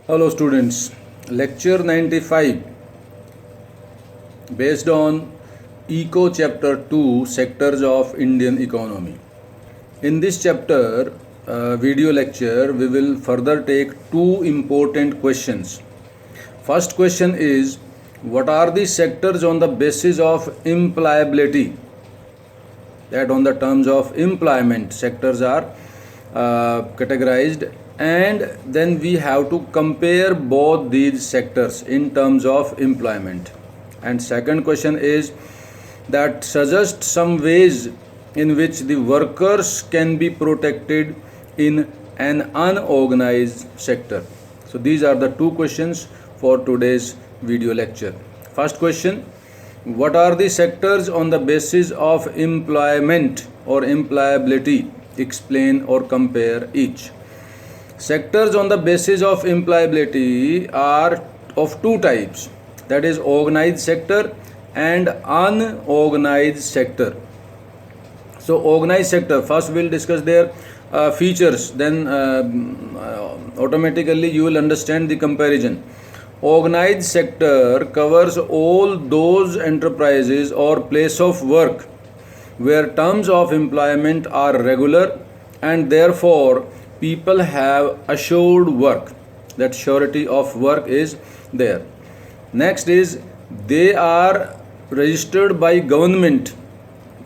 Hello students, lecture 95 based on Eco chapter 2 sectors of Indian economy. In this chapter video lecture we will further take two important questions. First question is, what are the sectors on the basis of employability? That on the terms of employment sectors are categorized, and then we have to compare both these sectors in terms of employment. And second question is that suggest some ways in which the workers can be protected in an unorganized sector. So these are the two questions for today's video lecture. First question, what are the sectors on the basis of employment or employability? Explain or compare each. Sectors on the basis of employability are of two types, that is organized sector and unorganized sector. So organized sector, first we'll discuss their features, then automatically you will understand the comparison. Organized sector covers all those enterprises or place of work where terms of employment are regular and therefore people have assured work, that surety of work is there. Next is, they are registered by government,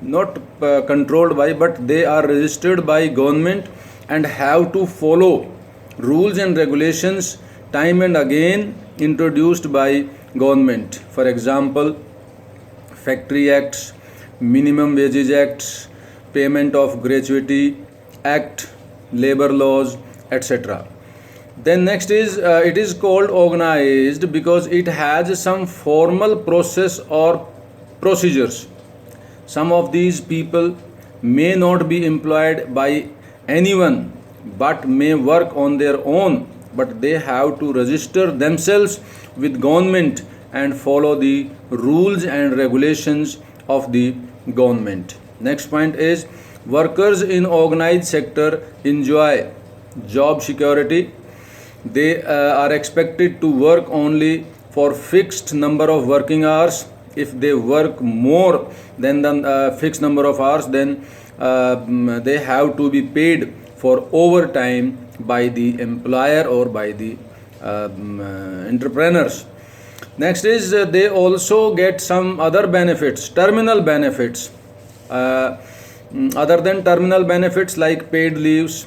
not controlled by, but they are registered by government and have to follow rules and regulations time and again introduced by government. For example, Factory Acts, Minimum Wages Acts, Payment of Gratuity Act, Labor laws, etc. Then next is, it is called organized because it has some formal process or procedures. Some of these people may not be employed by anyone but may work on their own, but they have to register themselves with government and follow the rules and regulations of the government. Next point is, workers in organized sector enjoy job security. They are expected to work only for fixed number of working hours. If they work more than the fixed number of hours, then they have to be paid for overtime by the employer or by the entrepreneurs. Next is, they also get some other benefits, terminal benefits. Other than terminal benefits like paid leaves,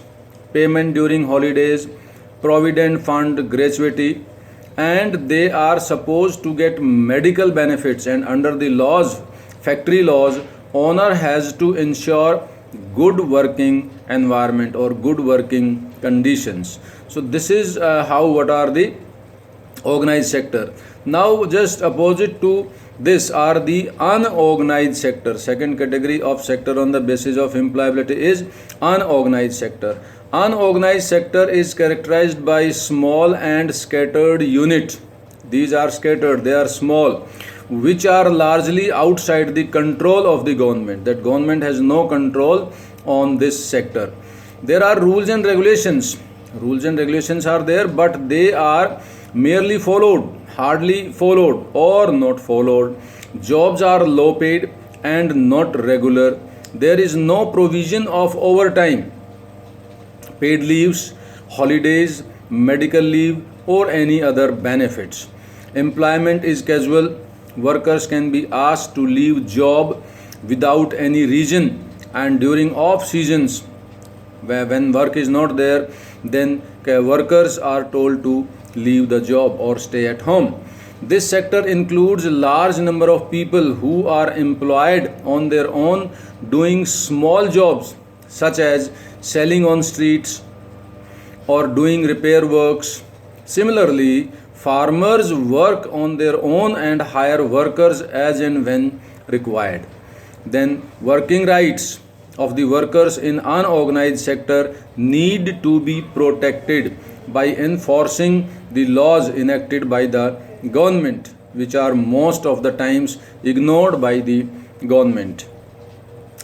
payment during holidays, provident fund gratuity, and they are supposed to get medical benefits. And under the laws, factory laws, owner has to ensure good working environment or good working conditions. So this is what are the organized sector. Now just opposite to this are the unorganized sector. Second category of sector on the basis of employability is unorganized sector. Unorganized sector is characterized by small and scattered units. These are scattered, they are small, which are largely outside the control of the government. That government has no control on this sector. There are rules and regulations. Rules and regulations are there, but they are merely followed, hardly followed or not followed. Jobs are low paid and not regular. There is no provision of overtime, paid leaves, holidays, medical leave or any other benefits. Employment is casual. Workers can be asked to leave job without any reason, and during off seasons when work is not there, then workers are told to leave the job or stay at home. This sector includes a large number of people who are employed on their own doing small jobs such as selling on streets or doing repair works. Similarly, farmers work on their own and hire workers as and when required. Then working rights of the workers in unorganized sector need to be protected by enforcing the laws enacted by the government, which are most of the times ignored by the government.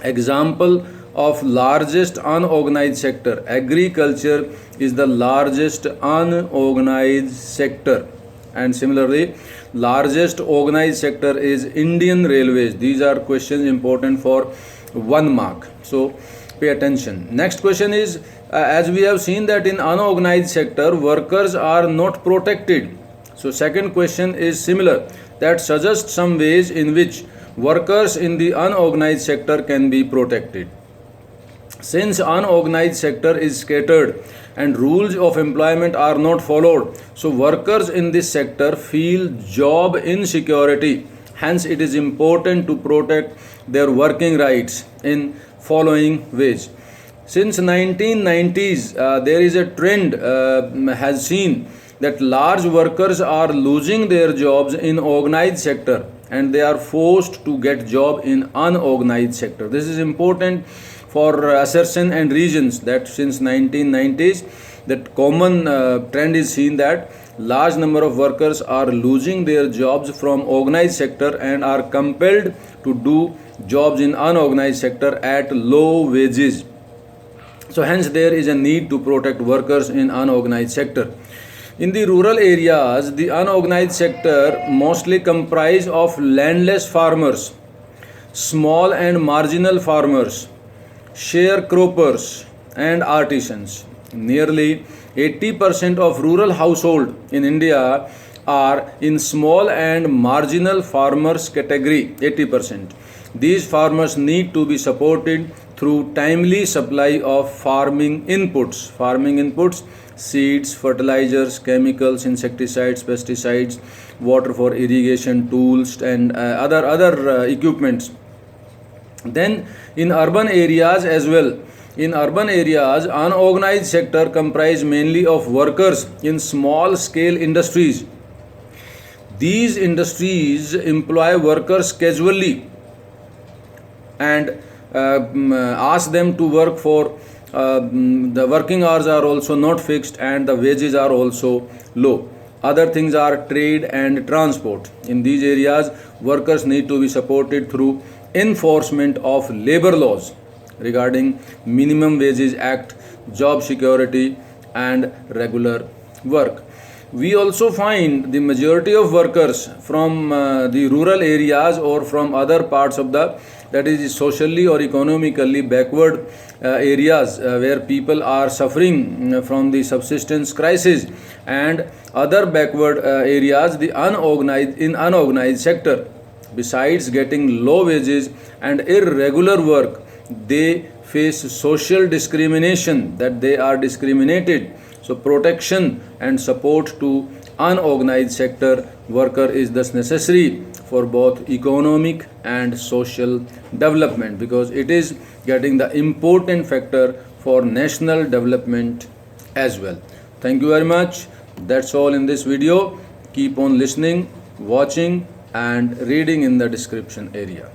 Example of largest unorganized sector. Agriculture is the largest unorganized sector, and similarly largest organized sector is Indian Railways. These are questions important for 1 mark, so pay attention. Next question is, as we have seen that in unorganized sector workers are not protected, so second question is similar, that suggests some ways in which workers in the unorganized sector can be protected. Since unorganized sector is scattered and rules of employment are not followed, so workers in this sector feel job insecurity. Hence it is important to protect their working rights in following ways. Since 1990s, there is a trend has seen that large workers are losing their jobs in organized sector and they are forced to get job in unorganized sector. This is important for assertion and reasons that since 1990s that common trend is seen that large number of workers are losing their jobs from organized sector and are compelled to do jobs in unorganized sector at low wages. So hence there is a need to protect workers in unorganized sector. In the rural areas, the unorganized sector mostly comprise of landless farmers, small and marginal farmers, sharecroppers and artisans. Nearly 80% of rural households in India are in small and marginal farmers category, 80%. These farmers need to be supported through timely supply of farming inputs, seeds, fertilizers, chemicals, insecticides, pesticides, water for irrigation, tools and other equipments. Then in urban areas as well, in urban areas unorganized sector comprise mainly of workers in small scale industries. These industries employ workers casually and ask them to work for the working hours are also not fixed and the wages are also low. Other things are trade and transport. In these areas workers need to be supported through enforcement of labor laws regarding minimum wages act, job security and regular work. We also find the majority of workers from the rural areas or from other parts of the, that is socially or economically backward areas where people are suffering from the subsistence crisis, and other backward areas the unorganized sector. Besides getting low wages and irregular work, they face social discrimination, that they are discriminated. So protection and support to unorganized sector worker is thus necessary for both economic and social development, because it is getting the important factor for national development as well. Thank you very much. That's all in this video. Keep on listening, watching and reading in the description area.